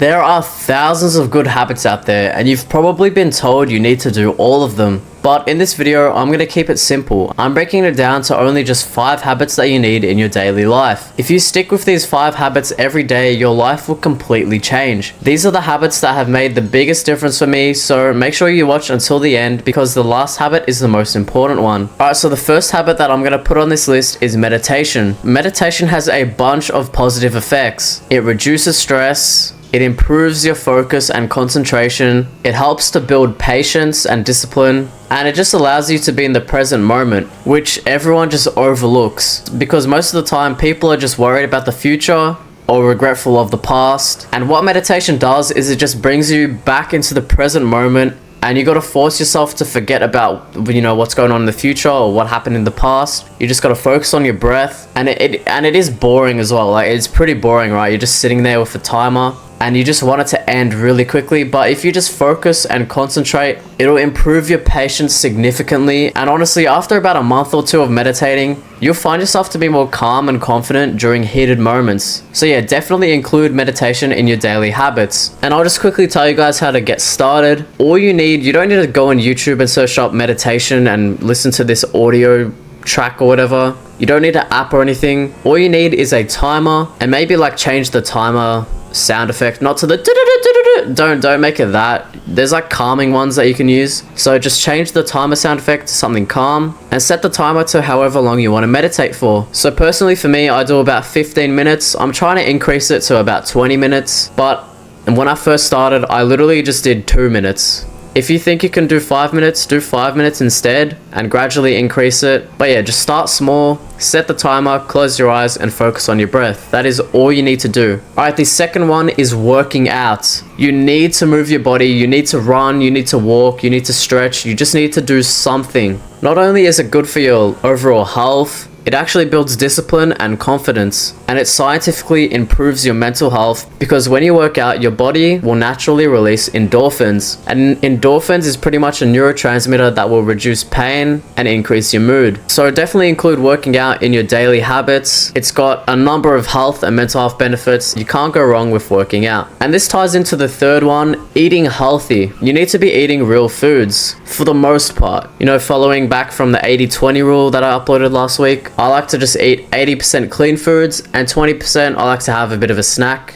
There are thousands of good habits out there, and you've probably been told you need to do all of them. But in this video, I'm going to keep it simple. I'm breaking it down to only just 5 habits that you need in your daily life. If you stick with these 5 habits every day, your life will completely change. These are the habits that have made the biggest difference for me, so make sure you watch until the end because the last habit is the most important one. Alright, so the first habit that I'm going to put on this list is meditation. Meditation has a bunch of positive effects. It reduces stress. It improves your focus and concentration. It helps to build patience and discipline. And it just allows you to be in the present moment, which everyone just overlooks. Because most of the time, people are just worried about the future or regretful of the past. And what meditation does is it just brings you back into the present moment. And you gotta force yourself to forget about, what's going on in the future or what happened in the past. You just gotta focus on your breath. And it is boring as well. Like, it's pretty boring, right? You're just sitting there with a timer and you just want it to end really quickly. But if you just focus and concentrate, it'll improve your patience significantly. And honestly, after about a month or 2 of meditating, you'll find yourself to be more calm and confident during heated moments. So yeah, definitely include meditation in your daily habits. And I'll just quickly tell you guys how to get started. You don't need to go on YouTube and search up meditation and listen to this audio track or whatever. You don't need an app or anything. All you need is a timer, and maybe like change the timer sound effect not to the don't make it that. There's like calming ones that you can use, so just change the timer sound effect to something calm and set the timer to however long you want to meditate for. So personally for me, I do about 15 minutes. I'm trying to increase it to about 20 minutes, but when I first started, I literally just did 2 minutes. If you think you can do 5 minutes, do 5 minutes instead and gradually increase it. But yeah, just start small, set the timer, close your eyes and focus on your breath. That is all you need to do. Alright, the second one is working out. You need to move your body, you need to run, you need to walk, you need to stretch, you just need to do something. Not only is it good for your overall health, it actually builds discipline and confidence, and it scientifically improves your mental health because when you work out, your body will naturally release endorphins. And endorphins is pretty much a neurotransmitter that will reduce pain and increase your mood. So definitely include working out in your daily habits. It's got a number of health and mental health benefits. You can't go wrong with working out. And this ties into the third one, eating healthy. You need to be eating real foods for the most part. Following back from the 80-20 rule that I uploaded last week, I like to just eat 80% clean foods and 20% I like to have a bit of a snack,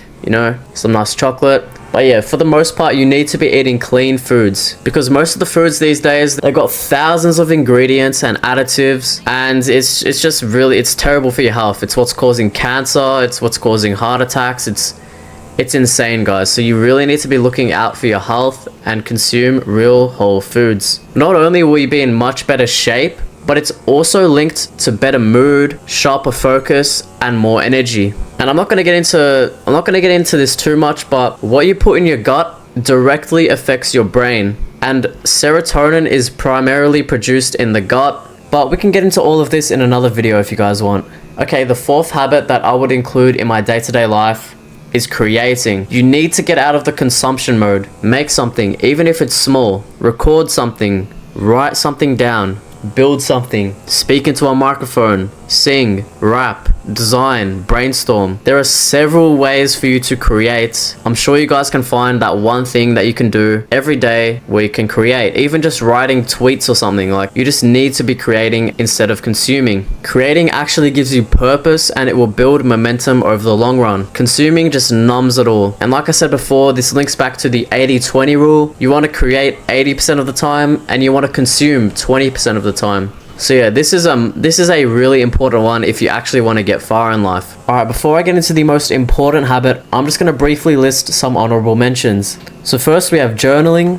some nice chocolate. But yeah, for the most part, you need to be eating clean foods because most of the foods these days, they've got thousands of ingredients and additives, and it's terrible for your health. It's what's causing cancer, it's what's causing heart attacks. It's insane, guys. So you really need to be looking out for your health and consume real whole foods. Not only will you be in much better shape, but it's also linked to better mood, sharper focus, and more energy. And I'm not going to get into this too much, but what you put in your gut directly affects your brain. And serotonin is primarily produced in the gut, but we can get into all of this in another video if you guys want. Okay, the fourth habit that I would include in my day-to-day life is creating. You need to get out of the consumption mode. Make something, even if it's small. Record something, write something down, build something, speak into a microphone, sing, rap, design, brainstorm. There are several ways for you to create. I'm sure you guys can find that one thing that you can do every day where you can create. Even just writing tweets or something. Like, you just need to be creating instead of consuming. Creating actually gives you purpose and it will build momentum over the long run. Consuming just numbs it all. And like I said before, this links back to the 80-20 rule. You want to create 80% of the time and you want to consume 20% of the time. So yeah, this is a really important one if you actually want to get far in life. Alright, before I get into the most important habit, I'm just going to briefly list some honorable mentions. So first we have journaling,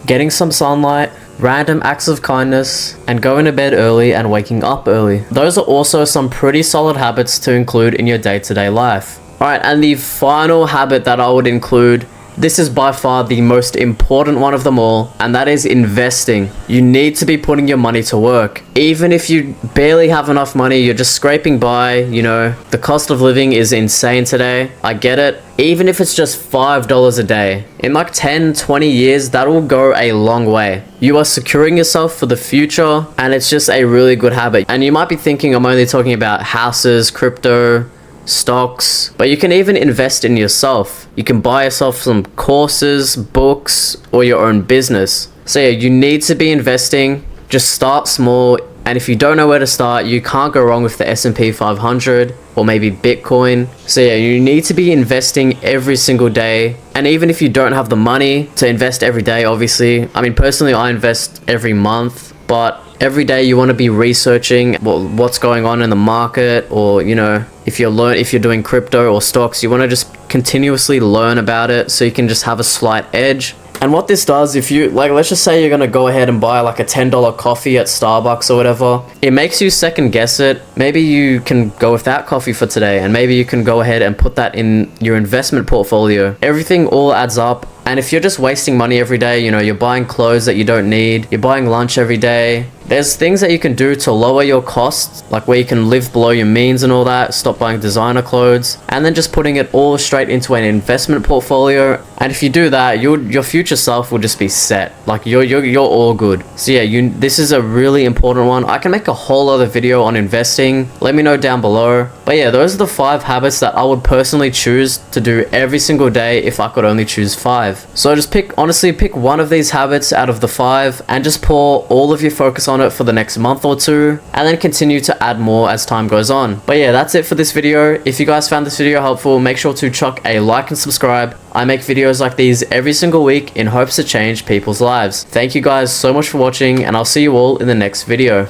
getting some sunlight, random acts of kindness, and going to bed early and waking up early. Those are also some pretty solid habits to include in your day-to-day life. Alright, and the final habit that I would include, this is by far the most important one of them all, and that is investing. You need to be putting your money to work. Even if you barely have enough money, you're just scraping by, the cost of living is insane today. I get it. Even if it's just $5 a day, in like 10-20 years, that will go a long way. You are securing yourself for the future, and it's just a really good habit. And you might be thinking I'm only talking about houses, crypto, stocks, but you can even invest in yourself. You can buy yourself some courses, books, or your own business. So yeah, you need to be investing. Just start small, and if you don't know where to start, you can't go wrong with the S&P 500 or maybe Bitcoin. So yeah, you need to be investing every single day. And even if you don't have the money to invest every day, obviously, I mean, personally, I invest every month, but every day you want to be researching what's going on in the market, or you know, if you're doing crypto or stocks, you want to just continuously learn about it so you can just have a slight edge. And what this does, if you, like, let's just say you're gonna go ahead and buy like a $10 coffee at Starbucks or whatever, it makes you second guess it. Maybe you can go with that coffee for today, and maybe you can go ahead and put that in your investment portfolio. Everything all adds up. And if you're just wasting money every day, you know, you're buying clothes that you don't need, you're buying lunch every day, there's things that you can do to lower your costs, like where you can live below your means and all that, stop buying designer clothes, and then just putting it all straight into an investment portfolio. And if you do that, your future self will just be set. Like you're all good. So yeah, this is a really important one. I can make a whole other video on investing. Let me know down below. But yeah, those are the 5 habits that I would personally choose to do every single day if I could only choose 5. So just honestly pick one of these habits out of the 5 and just pour all of your focus on it for the next month or 2, and then continue to add more as time goes on. But yeah, that's it for this video. If you guys found this video helpful, make sure to chuck a like and subscribe. I make videos like these every single week in hopes to change people's lives. Thank you guys so much for watching, and I'll see you all in the next video.